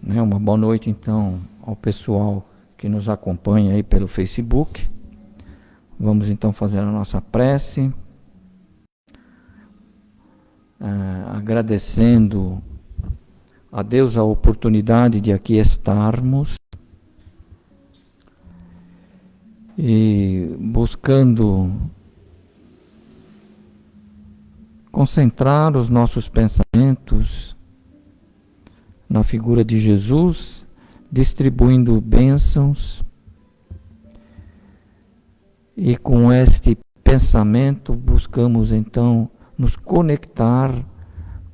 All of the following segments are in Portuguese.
Uma boa noite, então, ao pessoal que nos acompanha aí pelo Facebook. Vamos, então, fazer a nossa prece, agradecendo a Deus a oportunidade de aqui estarmos e buscando concentrar os nossos pensamentos na figura de Jesus, distribuindo bênçãos, e com este pensamento buscamos então nos conectar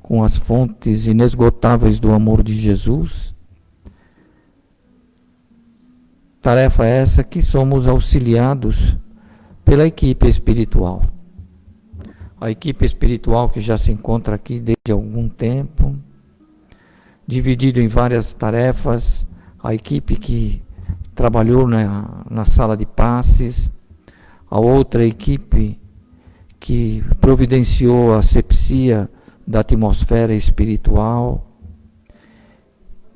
com as fontes inesgotáveis do amor de Jesus. Tarefa essa que somos auxiliados pela equipe espiritual. A equipe espiritual que já se encontra aqui desde algum tempo, dividido em várias tarefas, a equipe que trabalhou na sala de passes, a outra equipe que providenciou a asepsia da atmosfera espiritual,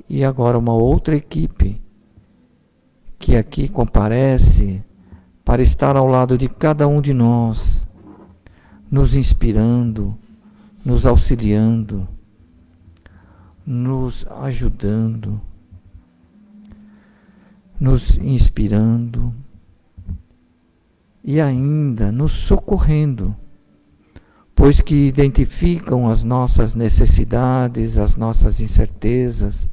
e agora uma outra equipe que aqui comparece para estar ao lado de cada um de nós, nos inspirando, nos auxiliando, nos ajudando, nos inspirando e ainda nos socorrendo, pois que identificam as nossas necessidades, as nossas incertezas,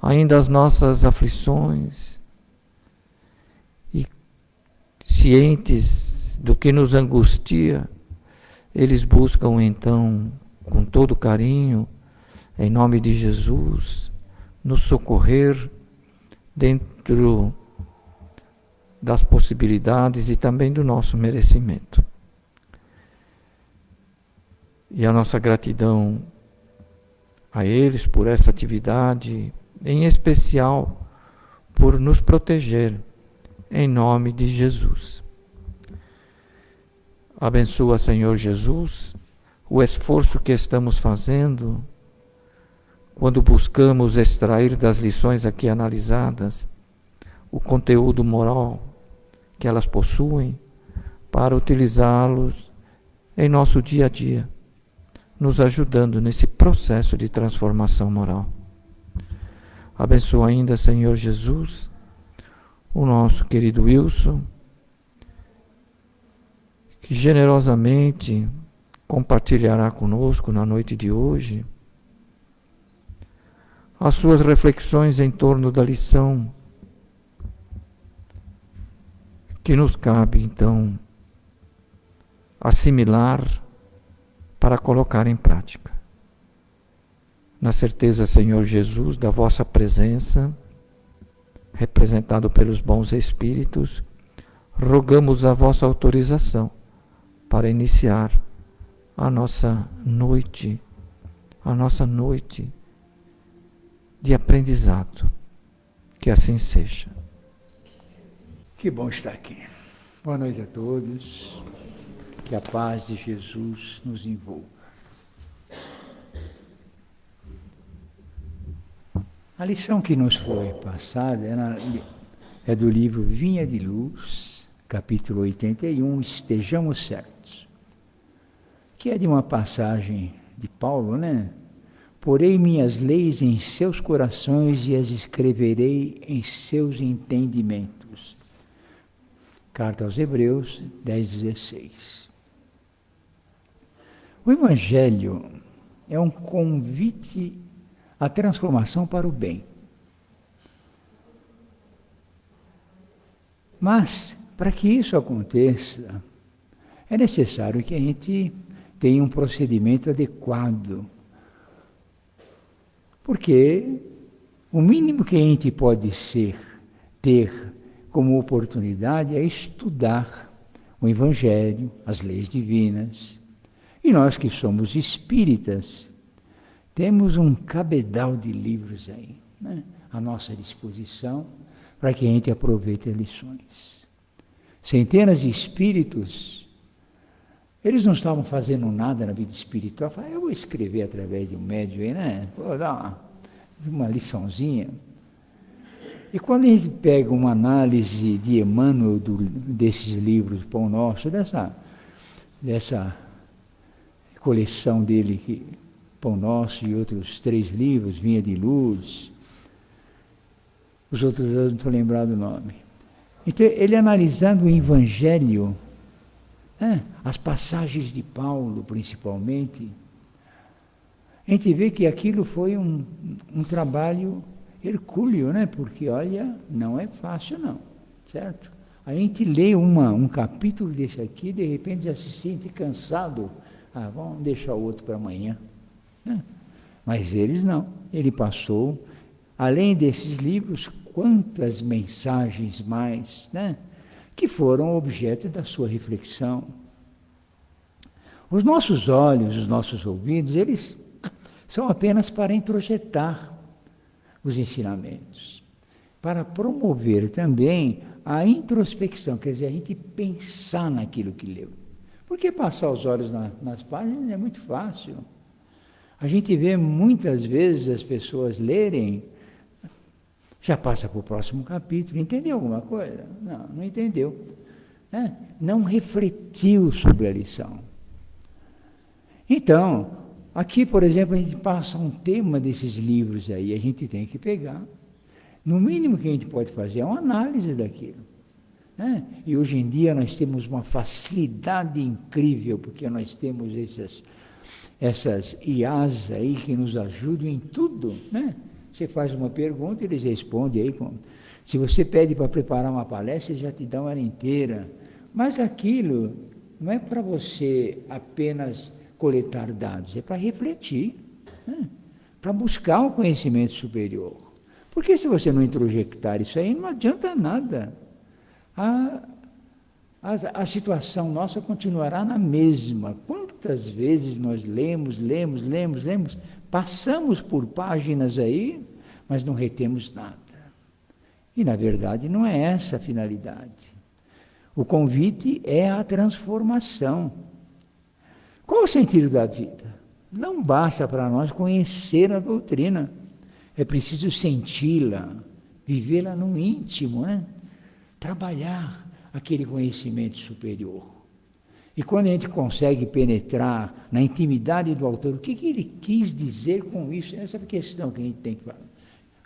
ainda as nossas aflições, e cientes do que nos angustia, eles buscam então, com todo carinho, em nome de Jesus, nos socorrer dentro das possibilidades e também do nosso merecimento. E a nossa gratidão a eles por essa atividade, em especial por nos proteger, em nome de Jesus. Abençoa, Senhor Jesus, o esforço que estamos fazendo quando buscamos extrair das lições aqui analisadas o conteúdo moral que elas possuem para utilizá-los em nosso dia a dia, nos ajudando nesse processo de transformação moral. Abençoa ainda, Senhor Jesus, o nosso querido Wilson, que generosamente compartilhará conosco na noite de hoje as suas reflexões em torno da lição que nos cabe, então, assimilar para colocar em prática. Na certeza, Senhor Jesus, da vossa presença, representado pelos bons espíritos, rogamos a vossa autorização para iniciar a nossa noite de aprendizado. Que assim seja. Que bom estar aqui. Boa noite a todos. Que a paz de Jesus nos envolva. A lição que nos foi passada é do livro Vinha de Luz, capítulo 81, Estejamos Certos, que é de uma passagem de Paulo, né? Porei minhas leis em seus corações e as escreverei em seus entendimentos. Carta aos Hebreus 10:16. O Evangelho é um convite à transformação para o bem. Mas, para que isso aconteça, é necessário que a gente tenha um procedimento adequado. Porque o mínimo que a gente pode ter como oportunidade é estudar o Evangelho, as leis divinas. E nós que somos espíritas, temos um cabedal de livros aí, né, à nossa disposição, para que a gente aproveite as lições. Centenas de espíritos, eles não estavam fazendo nada na vida espiritual. Falaram, eu vou escrever através de um médium aí, né? Vou dar uma liçãozinha. E quando a gente pega uma análise de Emmanuel desses livros, Pão Nosso, dessa coleção dele, Pão Nosso e outros 3 livros, Vinha de Luz, os outros eu não estou lembrado o nome. Então, ele analisando o Evangelho, as passagens de Paulo, principalmente, a gente vê que aquilo foi um trabalho hercúleo, né? Porque, olha, não é fácil não, certo? A gente lê um capítulo desse aqui, de repente já se sente cansado. Vamos deixar o outro para amanhã. Né? Mas eles não. Ele passou, além desses livros, quantas mensagens mais, né? Que foram objeto da sua reflexão. Os nossos olhos, os nossos ouvidos, eles são apenas para introjetar os ensinamentos, para promover também a introspecção, quer dizer, a gente pensar naquilo que leu. Porque passar os olhos nas páginas é muito fácil. A gente vê muitas vezes as pessoas lerem, já passa para o próximo capítulo, entendeu alguma coisa? Não entendeu. Né? Não refletiu sobre a lição. Então, aqui, por exemplo, a gente passa um tema desses livros aí, a gente tem que pegar. No mínimo que a gente pode fazer é uma análise daquilo. Né? E hoje em dia nós temos uma facilidade incrível, porque nós temos essas IAs aí que nos ajudam em tudo. Né? Você faz uma pergunta, eles respondem aí. Se você pede para preparar uma palestra, eles já te dão ela inteira. Mas aquilo não é para você apenas coletar dados, é para refletir, né? Para buscar o conhecimento superior. Porque se você não introjectar isso aí, não adianta nada. A situação nossa continuará na mesma. Quantas vezes nós lemos, passamos por páginas aí, mas não retemos nada. E, na verdade, não é essa a finalidade. O convite é a transformação. Qual o sentido da vida? Não basta para nós conhecer a doutrina. É preciso senti-la, vivê-la no íntimo, né? Trabalhar aquele conhecimento superior. E quando a gente consegue penetrar na intimidade do autor, o que ele quis dizer com isso? Essa é a questão que a gente tem que falar.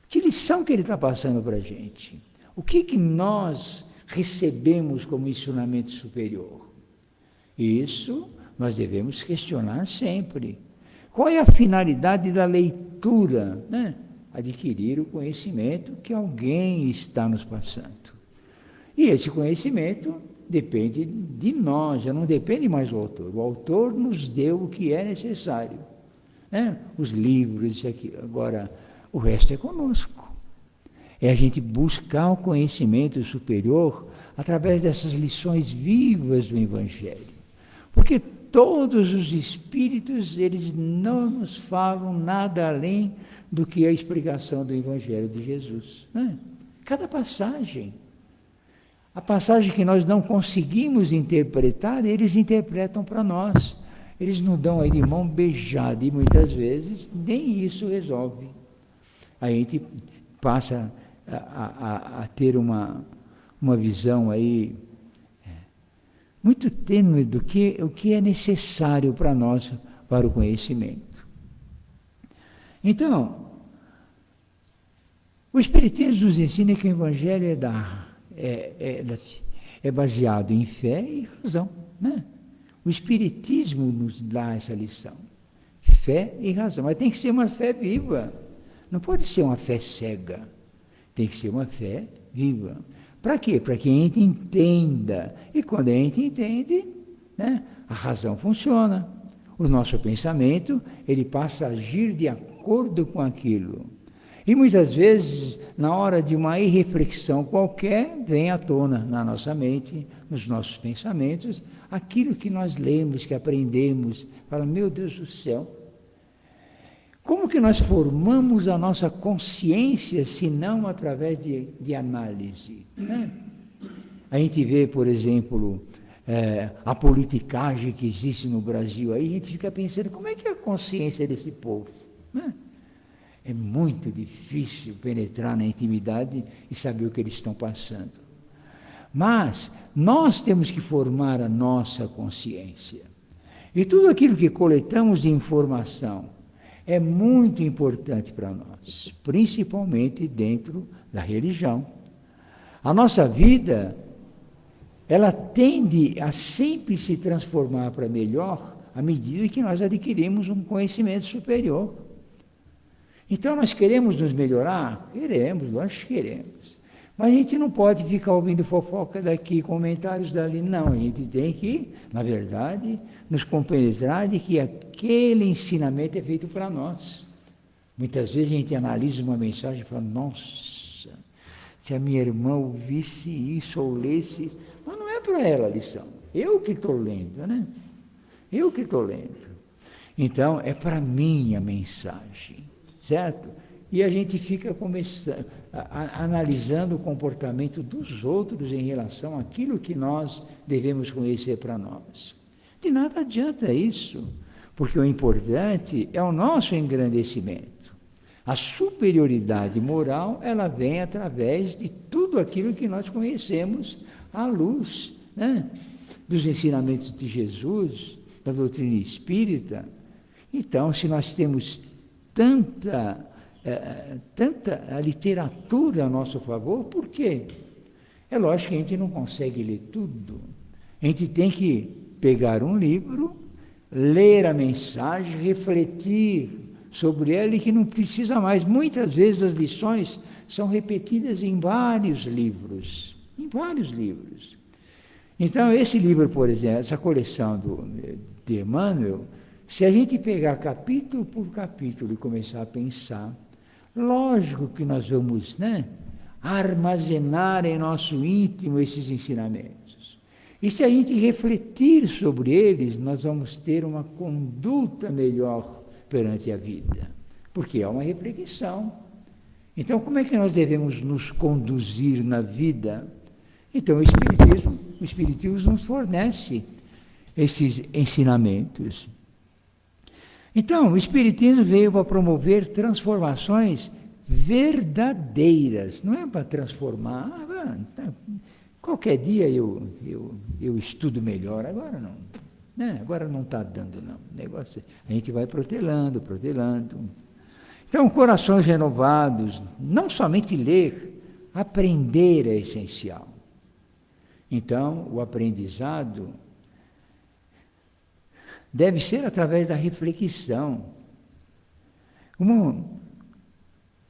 Que lição que ele está passando para a gente? O que nós recebemos como ensinamento superior? Isso nós devemos questionar sempre. Qual é a finalidade da leitura? Né? Adquirir o conhecimento que alguém está nos passando. E esse conhecimento depende de nós, já não depende mais do autor. O autor nos deu o que é necessário. Né? Os livros, isso aqui. Agora, o resto é conosco. É a gente buscar o conhecimento superior através dessas lições vivas do Evangelho. Porque todos os espíritos, eles não nos falam nada além do que a explicação do Evangelho de Jesus. Né? Cada passagem. A passagem que nós não conseguimos interpretar, eles interpretam para nós. Eles nos dão aí de mão beijada e muitas vezes nem isso resolve. A gente passa a ter uma visão aí muito tênue do que o que é necessário para nós, para o conhecimento. Então, o Espiritismo nos ensina que o Evangelho é baseado em fé e razão. Né? O Espiritismo nos dá essa lição. Fé e razão. Mas tem que ser uma fé viva. Não pode ser uma fé cega. Tem que ser uma fé viva. Para quê? Para que a gente entenda. E quando a gente entende, né, a razão funciona. O nosso pensamento, ele passa a agir de acordo com aquilo. E muitas vezes, na hora de uma irreflexão qualquer, vem à tona na nossa mente, nos nossos pensamentos, aquilo que nós lemos, que aprendemos. Fala, meu Deus do céu, como que nós formamos a nossa consciência, se não através de análise? Né? A gente vê, por exemplo, a politicagem que existe no Brasil, aí a gente fica pensando, como é que é a consciência desse povo? Né? É muito difícil penetrar na intimidade e saber o que eles estão passando. Mas nós temos que formar a nossa consciência. E tudo aquilo que coletamos de informação é muito importante para nós, principalmente dentro da religião. A nossa vida, ela tende a sempre se transformar para melhor à medida que nós adquirimos um conhecimento superior. Então nós queremos nos melhorar? Queremos, nós queremos. Mas a gente não pode ficar ouvindo fofoca daqui, comentários dali, não. A gente tem que, na verdade, nos compenetrar de que aquele ensinamento é feito para nós. Muitas vezes a gente analisa uma mensagem e fala, nossa, se a minha irmã ouvisse isso ou lesse isso. Mas não é para ela a lição. Eu que estou lendo, né? Eu que estou lendo. Então, é para mim a mensagem, certo? E a gente fica analisando o comportamento dos outros em relação àquilo que nós devemos conhecer para nós. De nada adianta isso, porque o importante é o nosso engrandecimento. A superioridade moral, ela vem através de tudo aquilo que nós conhecemos à luz, né? Dos ensinamentos de Jesus, da doutrina espírita. Então, se nós temos tanta literatura a nosso favor, por quê? É lógico que a gente não consegue ler tudo. A gente tem que pegar um livro, ler a mensagem, refletir sobre ela e que não precisa mais. Muitas vezes as lições são repetidas em vários livros. Em vários livros. Então, esse livro, por exemplo, essa coleção de Emmanuel, se a gente pegar capítulo por capítulo e começar a pensar, lógico que nós vamos, né, armazenar em nosso íntimo esses ensinamentos. E se a gente refletir sobre eles, nós vamos ter uma conduta melhor perante a vida, porque é uma reflexão. Então, como é que nós devemos nos conduzir na vida? Então, o Espiritismo nos fornece esses ensinamentos. Então, o Espiritismo veio para promover transformações verdadeiras, não é para transformar. Qualquer dia eu estudo melhor, agora não. Né? Agora não está dando, não. O negócio, a gente vai protelando. Então, corações renovados, não somente ler, aprender é essencial. Então, o aprendizado deve ser através da reflexão.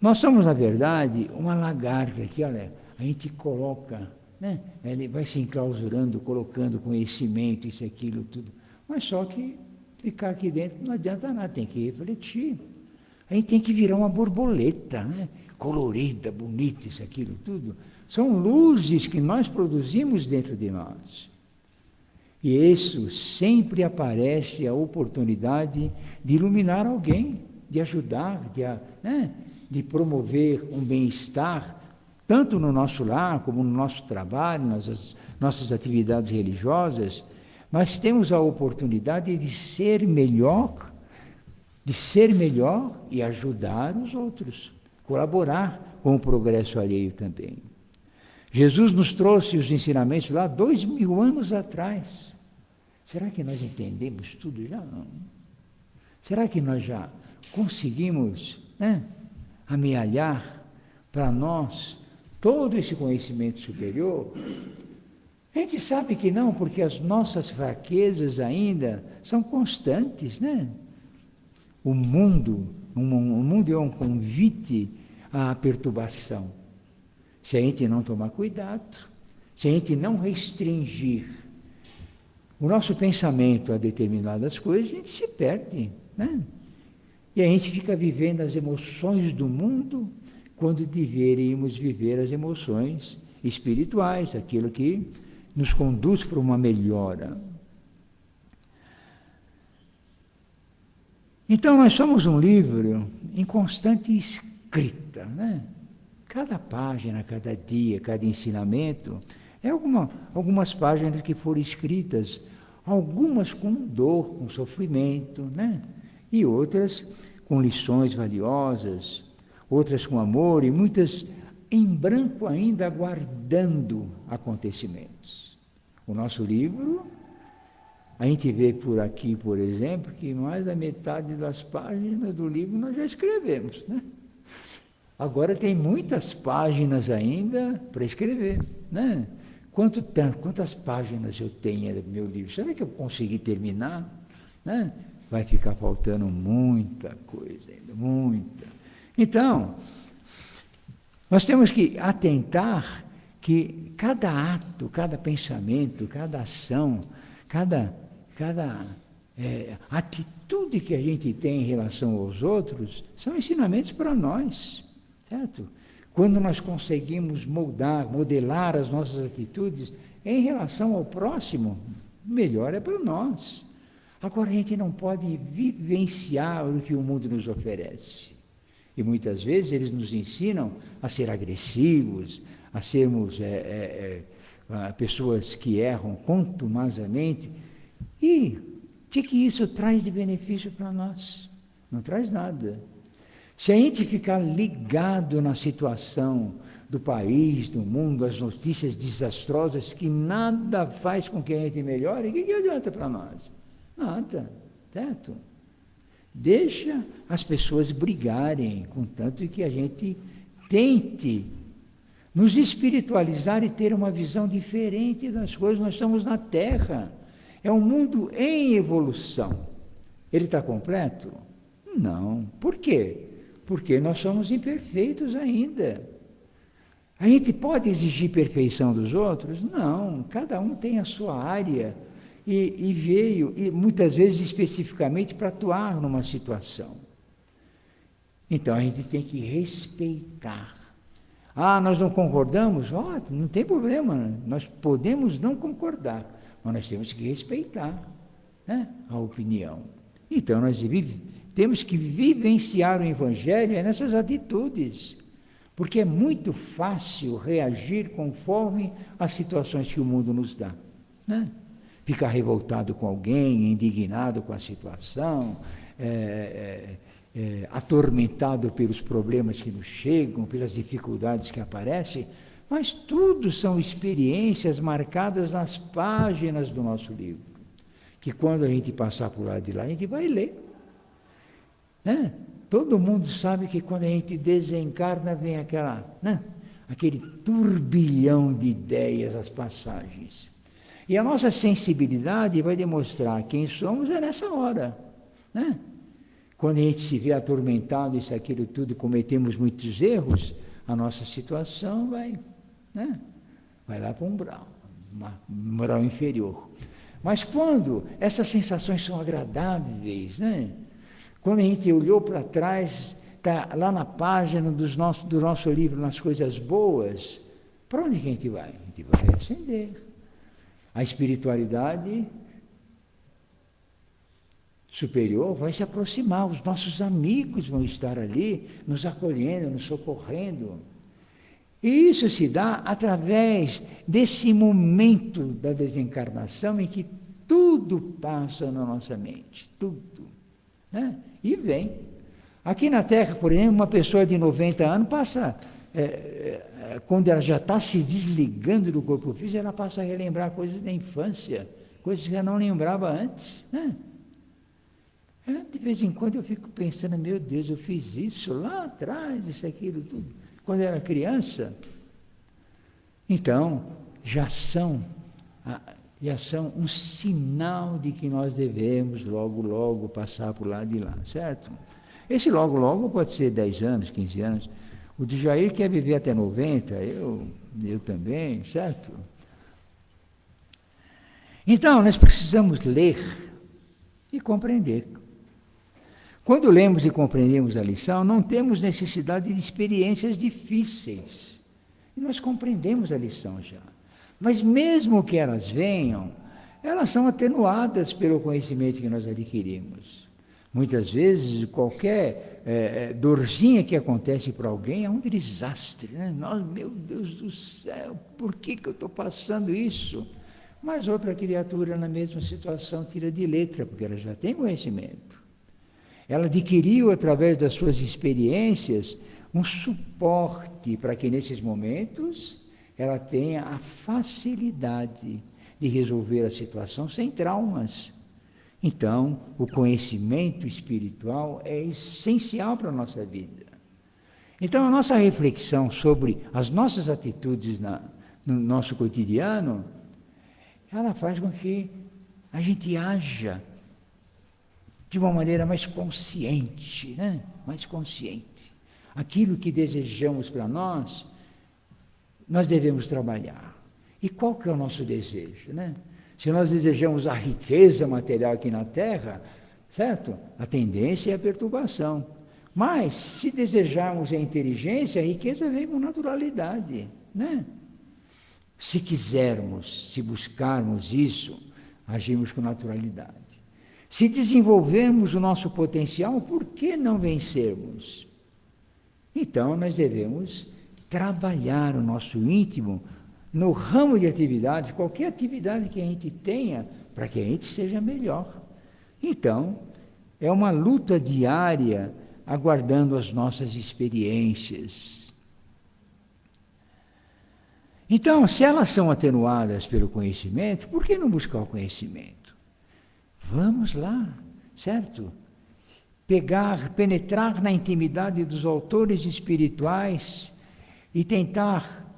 Nós somos, na verdade, uma lagarta que, olha, a gente coloca, né? Ele vai se enclausurando, colocando conhecimento, isso, aquilo, tudo. Mas só que ficar aqui dentro não adianta nada, tem que refletir. A gente tem que virar uma borboleta, né? Colorida, bonita, isso, aquilo, tudo. São luzes que nós produzimos dentro de nós. E isso sempre aparece a oportunidade de iluminar alguém, de ajudar, de promover um bem-estar, tanto no nosso lar, como no nosso trabalho, nas nossas atividades religiosas. Mas temos a oportunidade de ser melhor e ajudar os outros, colaborar com o progresso alheio também. Jesus nos trouxe os ensinamentos lá 2000 anos atrás. Será que nós entendemos tudo já? Não. Será que nós já conseguimos, né, amealhar para nós todo esse conhecimento superior? A gente sabe que não, porque as nossas fraquezas ainda são constantes, né? O mundo é um convite à perturbação. Se a gente não tomar cuidado, se a gente não restringir o nosso pensamento a determinadas coisas, a gente se perde, né? E a gente fica vivendo as emoções do mundo, quando deveríamos viver as emoções espirituais, aquilo que nos conduz para uma melhora. Então, nós somos um livro em constante escrita, né? Cada página, cada dia, cada ensinamento, algumas páginas que foram escritas, algumas com dor, com sofrimento, né? E outras com lições valiosas, outras com amor e muitas em branco ainda aguardando acontecimentos. O nosso livro, a gente vê por aqui, por exemplo, que mais da metade das páginas do livro nós já escrevemos, né? Agora tem muitas páginas ainda para escrever, né? Quantas páginas eu tenho do meu livro? Será que eu consegui terminar? Né? Vai ficar faltando muita coisa ainda, muita. Então, nós temos que atentar que cada ato, cada pensamento, cada ação, cada atitude que a gente tem em relação aos outros são ensinamentos para nós, certo? Quando nós conseguimos modelar as nossas atitudes em relação ao próximo, melhor é para nós. Agora, a gente não pode vivenciar o que o mundo nos oferece. E muitas vezes eles nos ensinam a ser agressivos, a sermos pessoas que erram contumazamente. E o que isso traz de benefício para nós? Não traz nada. Se a gente ficar ligado na situação do país, do mundo, as notícias desastrosas que nada faz com que a gente melhore, o que adianta para nós? Nada, certo? Deixa as pessoas brigarem, contanto que a gente tente nos espiritualizar e ter uma visão diferente das coisas. Nós estamos na Terra, é um mundo em evolução. Ele está completo? Não. Por quê? Porque nós somos imperfeitos ainda. A gente pode exigir perfeição dos outros? Não, cada um tem a sua área e veio, e muitas vezes especificamente para atuar numa situação. Então a gente tem que respeitar. Ah, nós não concordamos? Não tem problema, nós podemos não concordar, mas nós temos que respeitar, né, a opinião. Então nós temos que vivenciar o Evangelho nessas atitudes, porque é muito fácil reagir conforme as situações que o mundo nos dá, né? Ficar revoltado com alguém, indignado com a situação, atormentado pelos problemas que nos chegam, pelas dificuldades que aparecem, mas tudo são experiências marcadas nas páginas do nosso livro, que quando a gente passar por lá de lá, a gente vai ler. Né? Todo mundo sabe que quando a gente desencarna vem aquele turbilhão de ideias, as passagens. E a nossa sensibilidade vai demonstrar quem somos nessa hora. Né? Quando a gente se vê atormentado, isso, aquilo tudo, cometemos muitos erros, a nossa situação vai lá para um umbral inferior. Mas quando essas sensações são agradáveis, né? Quando a gente olhou para trás, está lá na página do nosso livro, nas coisas boas, para onde que a gente vai? A gente vai ascender. A espiritualidade superior vai se aproximar, os nossos amigos vão estar ali, nos acolhendo, nos socorrendo. E isso se dá através desse momento da desencarnação em que tudo passa na nossa mente, tudo. Né? E vem. Aqui na Terra, por exemplo, uma pessoa de 90 anos passa, quando ela já está se desligando do corpo físico, ela passa a relembrar coisas da infância, coisas que ela não lembrava antes. Né? De vez em quando eu fico pensando, meu Deus, eu fiz isso lá atrás, isso, aquilo, tudo, quando eu era criança. Então, já são um sinal de que nós devemos logo passar por lá de lá, certo? Esse logo pode ser 10 anos, 15 anos. O de Jair quer viver até 90, eu também, certo? Então, nós precisamos ler e compreender. Quando lemos e compreendemos a lição, não temos necessidade de experiências difíceis. E nós compreendemos a lição já. Mas mesmo que elas venham, elas são atenuadas pelo conhecimento que nós adquirimos. Muitas vezes, qualquer dorzinha que acontece para alguém é um desastre. Né? Meu Deus do céu, por que eu estou passando isso? Mas outra criatura na mesma situação tira de letra, porque ela já tem conhecimento. ela adquiriu, através das suas experiências, um suporte para que, nesses momentos, ela tenha a facilidade de resolver a situação sem traumas. Então, o conhecimento espiritual é essencial para a nossa vida. Então, a nossa reflexão sobre as nossas atitudes no nosso cotidiano, ela faz com que a gente haja de uma maneira mais consciente, né? Mais consciente. Aquilo que desejamos para nós devemos trabalhar. E qual que é o nosso desejo, né? Se nós desejamos a riqueza material aqui na Terra, certo? A tendência é a perturbação. Mas, se desejarmos a inteligência, a riqueza vem com naturalidade, né? Se quisermos, se buscarmos isso, agimos com naturalidade. Se desenvolvermos o nosso potencial, por que não vencermos? Então, nós devemos trabalhar o nosso íntimo no ramo de atividade, qualquer atividade que a gente tenha, para que a gente seja melhor. Então, é uma luta diária, aguardando as nossas experiências. Então, se elas são atenuadas pelo conhecimento, por que não buscar o conhecimento? Vamos lá, certo? Penetrar na intimidade dos autores espirituais e tentar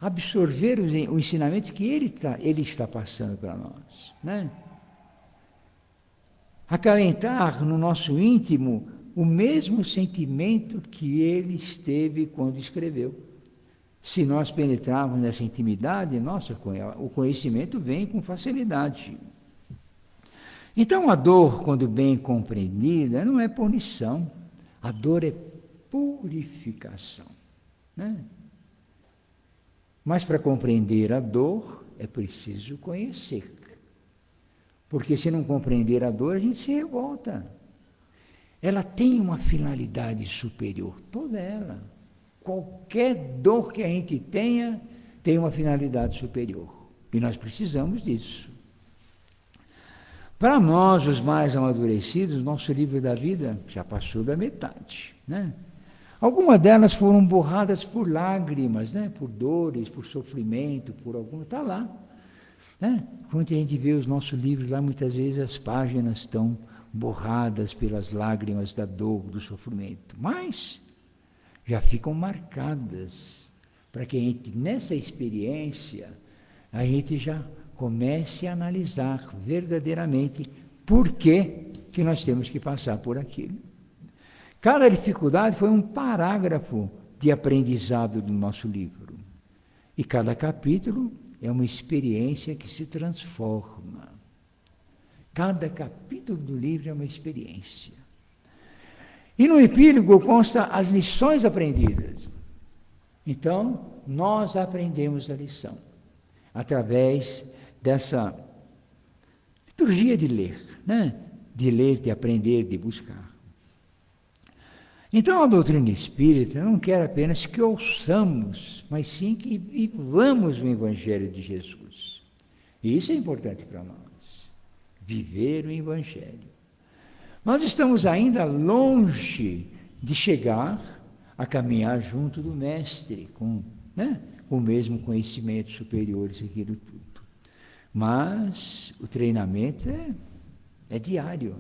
absorver o ensinamento que ele está passando para nós, né? Acalentar no nosso íntimo o mesmo sentimento que ele esteve quando escreveu. Se nós penetrarmos nessa intimidade, o conhecimento vem com facilidade. Então, a dor, quando bem compreendida, não é punição. A dor é purificação, né? Mas para compreender a dor, é preciso conhecer. Porque se não compreender a dor, a gente se revolta. Ela tem uma finalidade superior, toda ela. Qualquer dor que a gente tenha, tem uma finalidade superior. E nós precisamos disso. Para nós, os mais amadurecidos, nosso livro da vida já passou da metade, né? Algumas delas foram borradas por lágrimas, né? Por dores, por sofrimento, por alguma... Está lá, né? Quando a gente vê os nossos livros lá, muitas vezes as páginas estão borradas pelas lágrimas da dor, do sofrimento. Mas já ficam marcadas para que a gente, nessa experiência, a gente já comece a analisar verdadeiramente por que nós temos que passar por aquilo. Cada dificuldade foi um parágrafo de aprendizado do nosso livro. E cada capítulo é uma experiência que se transforma. Cada capítulo do livro é uma experiência. E no epílogo consta as lições aprendidas. Então, nós aprendemos a lição através dessa liturgia de ler, né? De ler, de aprender, de buscar. Então, a doutrina espírita não quer apenas que ouçamos, mas sim que vivamos o Evangelho de Jesus. E isso é importante para nós, viver o Evangelho. Nós estamos ainda longe de chegar a caminhar junto do Mestre, com o mesmo conhecimento superior, isso aquilo tudo. Mas o treinamento é diário,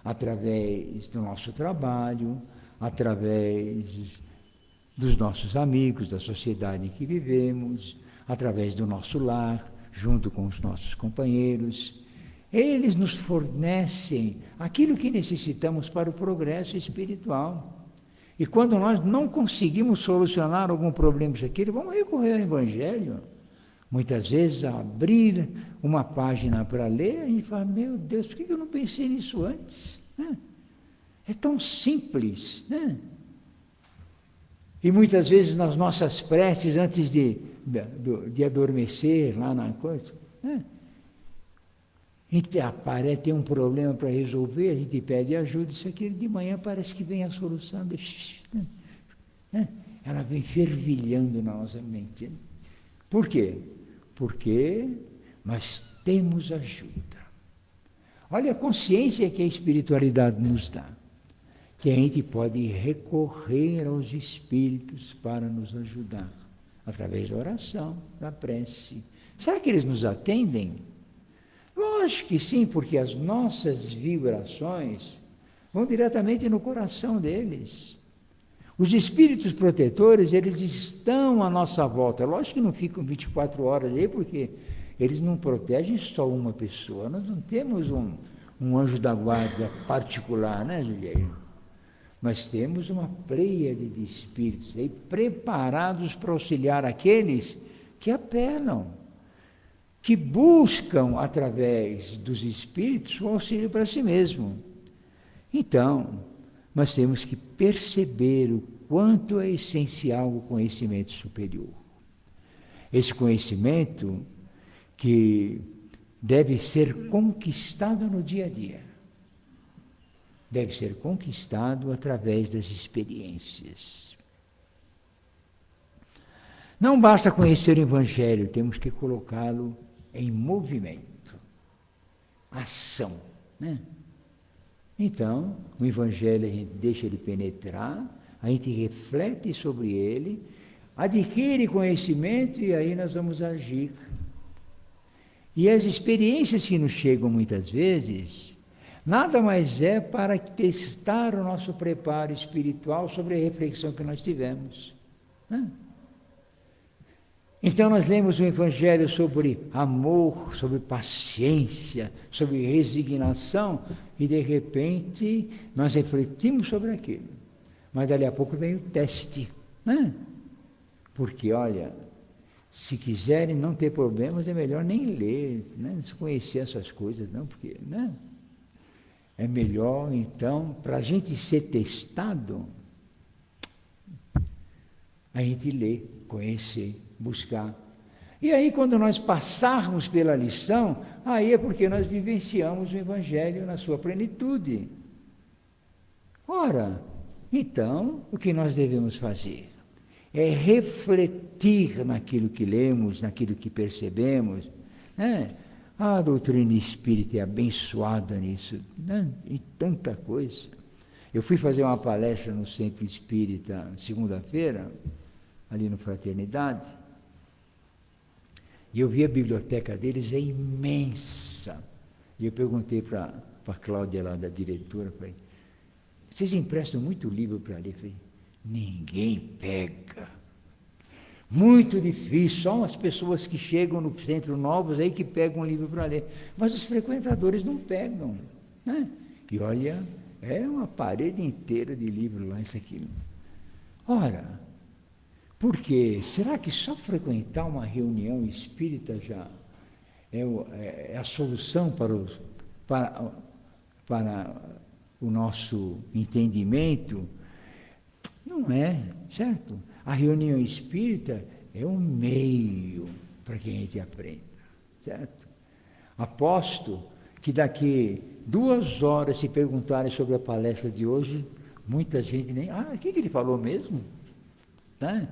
através do nosso trabalho, através dos nossos amigos, da sociedade em que vivemos, através do nosso lar, junto com os nossos companheiros. Eles nos fornecem aquilo que necessitamos para o progresso espiritual. E quando nós não conseguimos solucionar algum problema daquele, vamos recorrer ao Evangelho. Muitas vezes, ao abrir uma página para ler, a gente fala, meu Deus, por que eu não pensei nisso antes? É tão simples, né? E muitas vezes nas nossas preces, antes de adormecer lá na coisa, né? A gente tem um problema para resolver, a gente pede ajuda, isso aqui de manhã parece que vem a solução, né? Ela vem fervilhando na nossa mente. Por quê? Porque nós temos ajuda. Olha a consciência que a espiritualidade nos dá, que a gente pode recorrer aos espíritos para nos ajudar, através da oração, da prece. Será que eles nos atendem? Lógico que sim, porque as nossas vibrações vão diretamente no coração deles. Os espíritos protetores, eles estão à nossa volta. Lógico que não ficam 24 horas aí, porque eles não protegem só uma pessoa. Nós não temos um anjo da guarda particular, né, Juliano? Nós temos uma pleiade de espíritos aí preparados para auxiliar aqueles que apelam, que buscam, através dos espíritos, o auxílio para si mesmo. Então, nós temos que perceber o quanto é essencial o conhecimento superior. Esse conhecimento que deve ser conquistado no dia a dia. Deve ser conquistado através das experiências. Não basta conhecer o Evangelho, temos que colocá-lo em movimento, ação, né? Então, o Evangelho a gente deixa ele penetrar, a gente reflete sobre ele, adquire conhecimento e aí nós vamos agir. E as experiências que nos chegam muitas vezes, nada mais é para testar o nosso preparo espiritual sobre a reflexão que nós tivemos, né? Então nós lemos o Evangelho sobre amor, sobre paciência, sobre resignação, e de repente nós refletimos sobre aquilo. Mas dali a pouco vem o teste, né? Porque, olha, se quiserem não ter problemas, é melhor nem ler, né? Desconhecer essas coisas, não, porque, né? É melhor, então, para a gente ser testado, a gente ler, conhecer, buscar. E aí, quando nós passarmos pela lição, aí é porque nós vivenciamos o Evangelho na sua plenitude. Ora, então, o que nós devemos fazer? É refletir naquilo que lemos, naquilo que percebemos, né? A doutrina espírita é abençoada nisso, né? E tanta coisa. Eu fui fazer uma palestra no Centro Espírita segunda-feira, ali no Fraternidade, e eu vi a biblioteca deles, é imensa. E eu perguntei para a Cláudia lá, da diretora, falei, vocês emprestam muito livro para ler? Eu falei, ninguém pega. Muito difícil, só as pessoas que chegam no centro novos aí que pegam um livro para ler. Mas os frequentadores não pegam, né? E olha, é uma parede inteira de livro lá, isso aqui. Ora, por quê? Será que só frequentar uma reunião espírita já é a solução para o nosso entendimento? Não é, certo? A reunião espírita é um meio para que a gente aprenda, certo? Aposto que daqui 2 horas, se perguntarem sobre a palestra de hoje, muita gente nem... o que ele falou mesmo? Tá?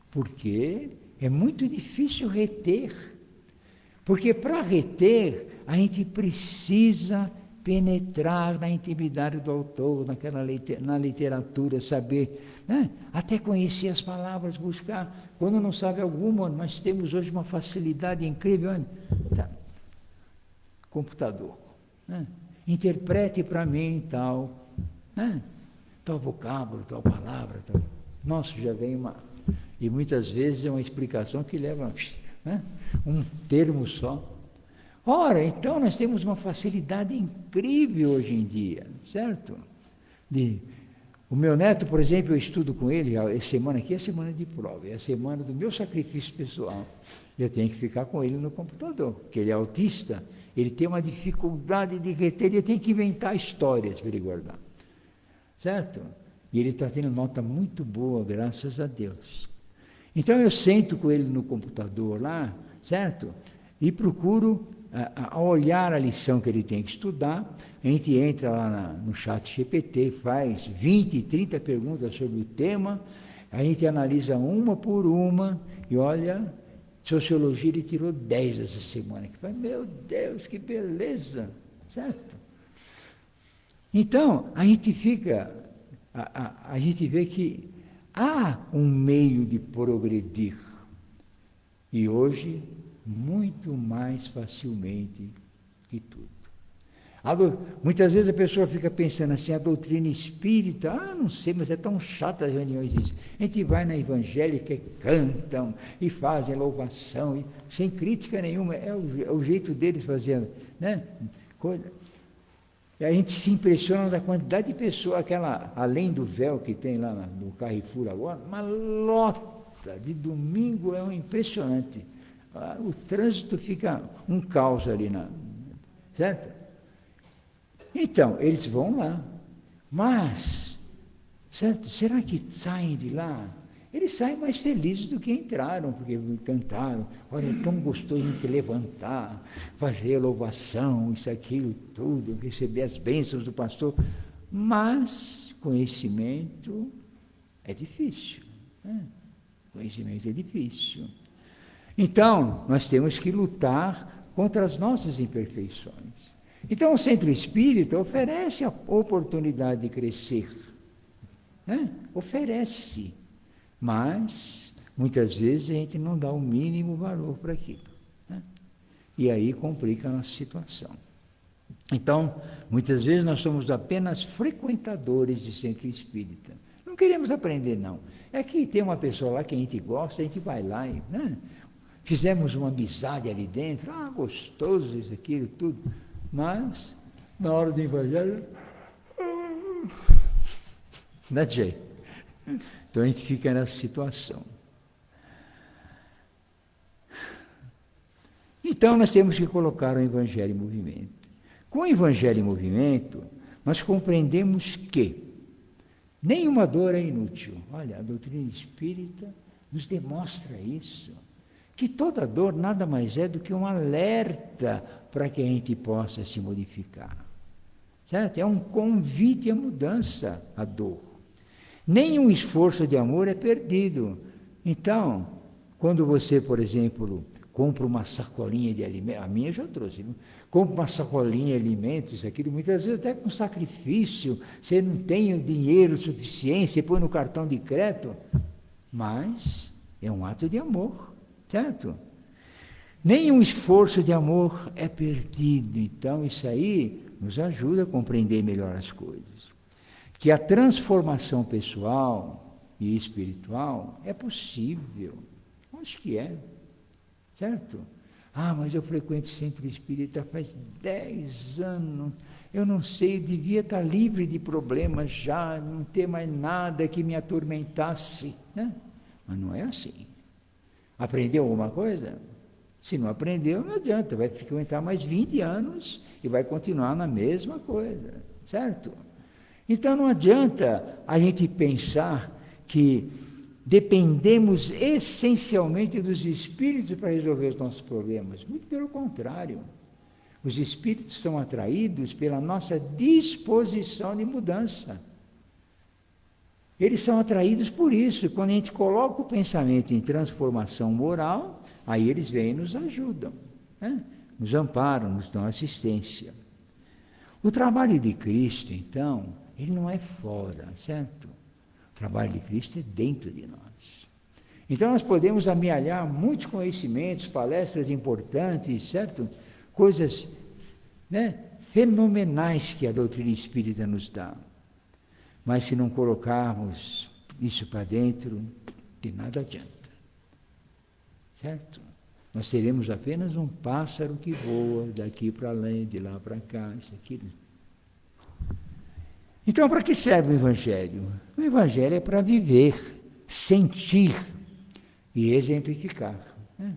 Porque é muito difícil reter. Porque para reter, a gente precisa penetrar na intimidade do autor, na literatura, saber, né? Até conhecer as palavras, buscar. Quando não sabe alguma, nós temos hoje uma facilidade incrível. Olha, tá. Computador, né? Interprete para mim tal, né? Tal vocábulo, tal palavra, tal. Nossa, já vem uma... E muitas vezes é uma explicação que leva, né? Um termo só. Ora, então nós temos uma facilidade incrível hoje em dia, certo? O meu neto, por exemplo, eu estudo com ele, essa semana aqui é a semana de prova, é a semana do meu sacrifício pessoal. Eu tenho que ficar com ele no computador, porque ele é autista, ele tem uma dificuldade de reter, ele tem que inventar histórias para ele guardar, certo? E ele está tendo nota muito boa, graças a Deus. Então eu sento com ele no computador lá, certo? E procuro a olhar a lição que ele tem que estudar. A gente entra lá no chat GPT, faz 20, 30 perguntas sobre o tema, a gente analisa uma por uma, e olha, sociologia ele tirou 10 essa semana. Meu Deus, que beleza! certo? Então, a gente vê que há um meio de progredir, e hoje, muito mais facilmente que tudo. Muitas vezes a pessoa fica pensando assim, a doutrina espírita, não sei, mas é tão chata as reuniões disso. A gente vai na evangélica e cantam, e fazem louvação, sem crítica nenhuma, é o jeito deles fazendo, né? E a gente se impressiona da quantidade de pessoas, além do véu que tem lá no Carrefour agora, uma lota de domingo é impressionante. O trânsito fica um caos ali, certo? Então, eles vão lá, mas, certo? Será que saem de lá? Eles saem mais felizes do que entraram, porque cantaram, olha, é tão gostoso a gente levantar, fazer louvação, isso, aquilo, tudo, receber as bênçãos do pastor, mas conhecimento é difícil, né? Conhecimento é difícil. Então, nós temos que lutar contra as nossas imperfeições. Então, o Centro Espírita oferece a oportunidade de crescer, né? Oferece, mas muitas vezes a gente não dá o mínimo valor para aquilo, né? E aí complica a nossa situação. Então, muitas vezes nós somos apenas frequentadores de Centro Espírita. Não queremos aprender, não. É que tem uma pessoa lá que a gente gosta, a gente vai lá e, né? Fizemos uma amizade ali dentro, gostoso isso, aquilo, tudo. Mas, na hora do evangelho, não dá jeito. Então a gente fica nessa situação. Então nós temos que colocar o evangelho em movimento. Com o evangelho em movimento, nós compreendemos que nenhuma dor é inútil. Olha, a doutrina espírita nos demonstra isso. Que toda dor nada mais é do que um alerta para que a gente possa se modificar. Certo? É um convite à mudança, a dor. Nenhum esforço de amor é perdido. Então, quando você, por exemplo, compra uma sacolinha de alimentos, a minha já trouxe, né? Compra uma sacolinha de alimentos, aquilo, muitas vezes até com sacrifício, você não tem o dinheiro suficiente, você põe no cartão de crédito, mas é um ato de amor. Certo? Nenhum esforço de amor é perdido. Então, isso aí nos ajuda a compreender melhor as coisas. Que a transformação pessoal e espiritual é possível. Acho que é. Certo? Mas eu frequento Centro Espírita faz 10 anos. Eu não sei, eu devia estar livre de problemas já, não ter mais nada que me atormentasse, né? Mas não é assim. Aprendeu alguma coisa? Se não aprendeu, não adianta, vai frequentar mais 20 anos e vai continuar na mesma coisa, certo? Então não adianta a gente pensar que dependemos essencialmente dos espíritos para resolver os nossos problemas. Muito pelo contrário. Os espíritos são atraídos pela nossa disposição de mudança. Eles são atraídos por isso. Quando a gente coloca o pensamento em transformação moral, aí eles vêm e nos ajudam, né? Nos amparam, nos dão assistência. O trabalho de Cristo, então, ele não é fora, certo? O trabalho de Cristo é dentro de nós. Então nós podemos amealhar muitos conhecimentos, palestras importantes, certo? Coisas, né, fenomenais que a doutrina espírita nos dá. Mas se não colocarmos isso para dentro, de nada adianta. Certo? Nós seremos apenas um pássaro que voa daqui para além, de lá para cá, isso aqui. Então, para que serve o Evangelho? O Evangelho é para viver, sentir e exemplificar, né?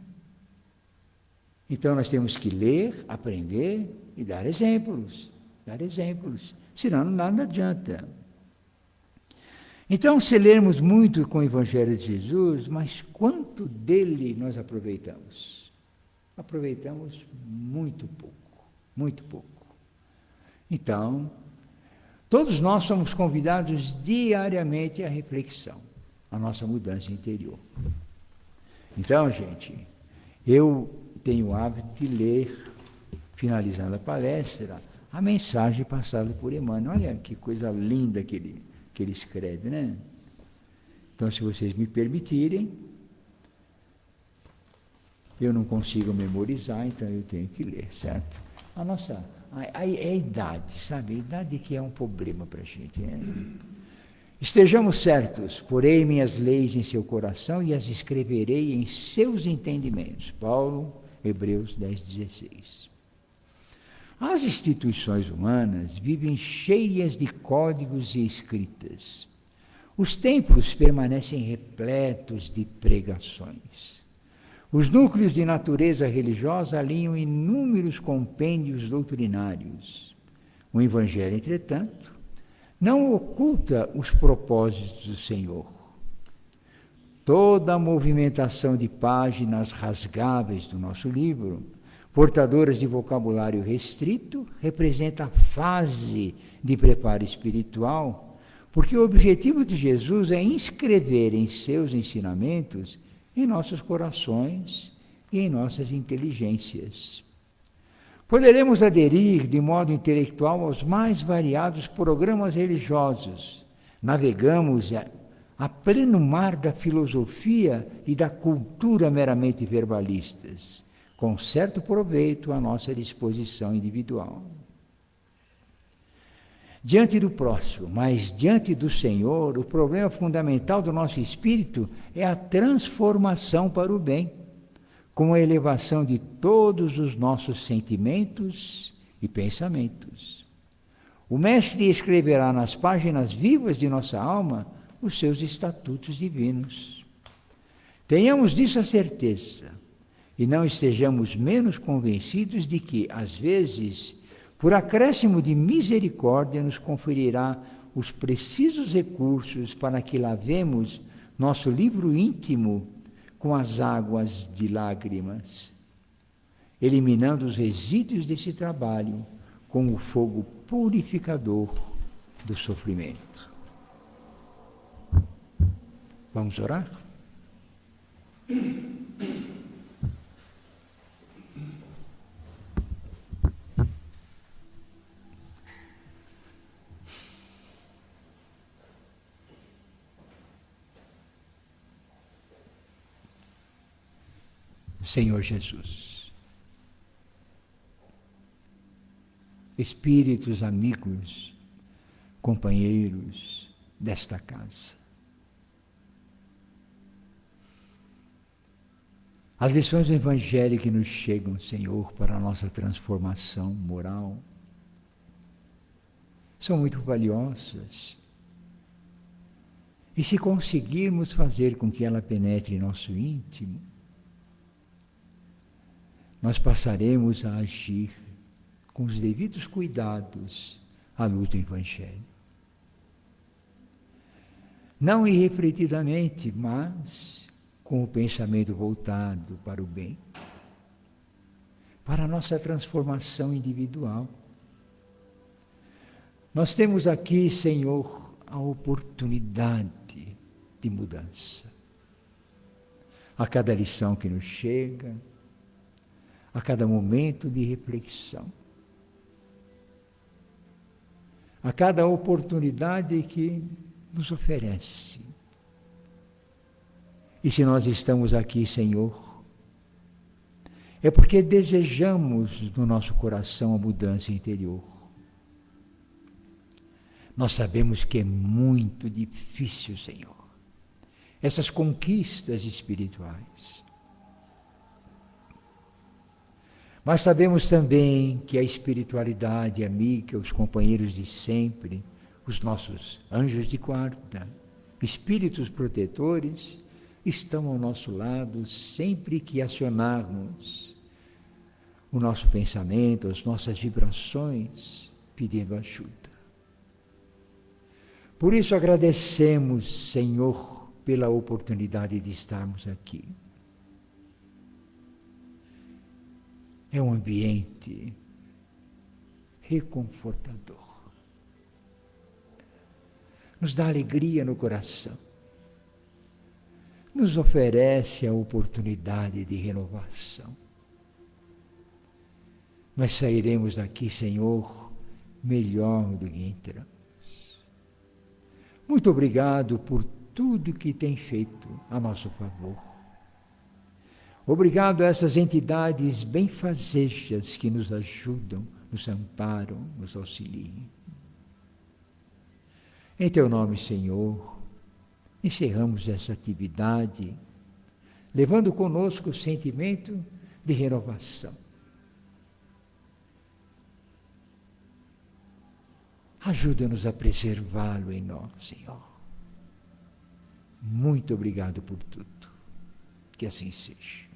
Então, nós temos que ler, aprender e dar exemplos. Dar exemplos. Senão, nada adianta. Então, se lermos muito com o Evangelho de Jesus, mas quanto dele nós aproveitamos? Aproveitamos muito pouco, muito pouco. Então, todos nós somos convidados diariamente à reflexão, à nossa mudança interior. Então, gente, eu tenho o hábito de ler, finalizando a palestra, a mensagem passada por Emmanuel. Olha que coisa linda que ele escreve, né? Então, se vocês me permitirem, eu não consigo memorizar, então eu tenho que ler, certo? É a idade, sabe? A idade que é um problema para a gente. Estejamos certos, porei minhas leis em seu coração e as escreverei em seus entendimentos. Paulo, Hebreus 10:16. As instituições humanas vivem cheias de códigos e escritas. Os templos permanecem repletos de pregações. Os núcleos de natureza religiosa alinham inúmeros compêndios doutrinários. O Evangelho, entretanto, não oculta os propósitos do Senhor. Toda a movimentação de páginas rasgáveis do nosso livro, portadoras de vocabulário restrito, representa a fase de preparo espiritual, porque o objetivo de Jesus é inscrever em seus ensinamentos em nossos corações e em nossas inteligências. Poderemos aderir de modo intelectual aos mais variados programas religiosos. Navegamos a pleno mar da filosofia e da cultura meramente verbalistas, com certo proveito à nossa disposição individual. Diante do próximo, mas diante do Senhor, o problema fundamental do nosso espírito é a transformação para o bem, com a elevação de todos os nossos sentimentos e pensamentos. O Mestre escreverá nas páginas vivas de nossa alma os seus estatutos divinos. Tenhamos disso a certeza e não estejamos menos convencidos de que, às vezes, por acréscimo de misericórdia, nos conferirá os precisos recursos para que lavemos nosso livro íntimo com as águas de lágrimas, eliminando os resíduos desse trabalho com o fogo purificador do sofrimento. Vamos orar? Senhor Jesus, espíritos amigos, companheiros desta casa, as lições do Evangelho que nos chegam, Senhor, para a nossa transformação moral, são muito valiosas. E se conseguirmos fazer com que ela penetre em nosso íntimo, nós passaremos a agir com os devidos cuidados à luz do Evangelho. Não irrefletidamente, mas com o pensamento voltado para o bem, para a nossa transformação individual. Nós temos aqui, Senhor, a oportunidade de mudança. A cada lição que nos chega, a cada momento de reflexão, a cada oportunidade que nos oferece. E se nós estamos aqui, Senhor, é porque desejamos no nosso coração a mudança interior. Nós sabemos que é muito difícil, Senhor, essas conquistas espirituais. Mas sabemos também que a espiritualidade amiga, os companheiros de sempre, os nossos anjos de guarda, espíritos protetores, estão ao nosso lado sempre que acionarmos o nosso pensamento, as nossas vibrações, pedindo ajuda. Por isso agradecemos, Senhor, pela oportunidade de estarmos aqui. É um ambiente reconfortador. Nos dá alegria no coração. Nos oferece a oportunidade de renovação. Nós sairemos daqui, Senhor, melhor do que entramos. Muito obrigado por tudo que tem feito a nosso favor. Obrigado a essas entidades benfazejas que nos ajudam, nos amparam, nos auxiliam. Em teu nome, Senhor, encerramos essa atividade, levando conosco o sentimento de renovação. Ajuda-nos a preservá-lo em nós, Senhor. Muito obrigado por tudo. Que assim seja.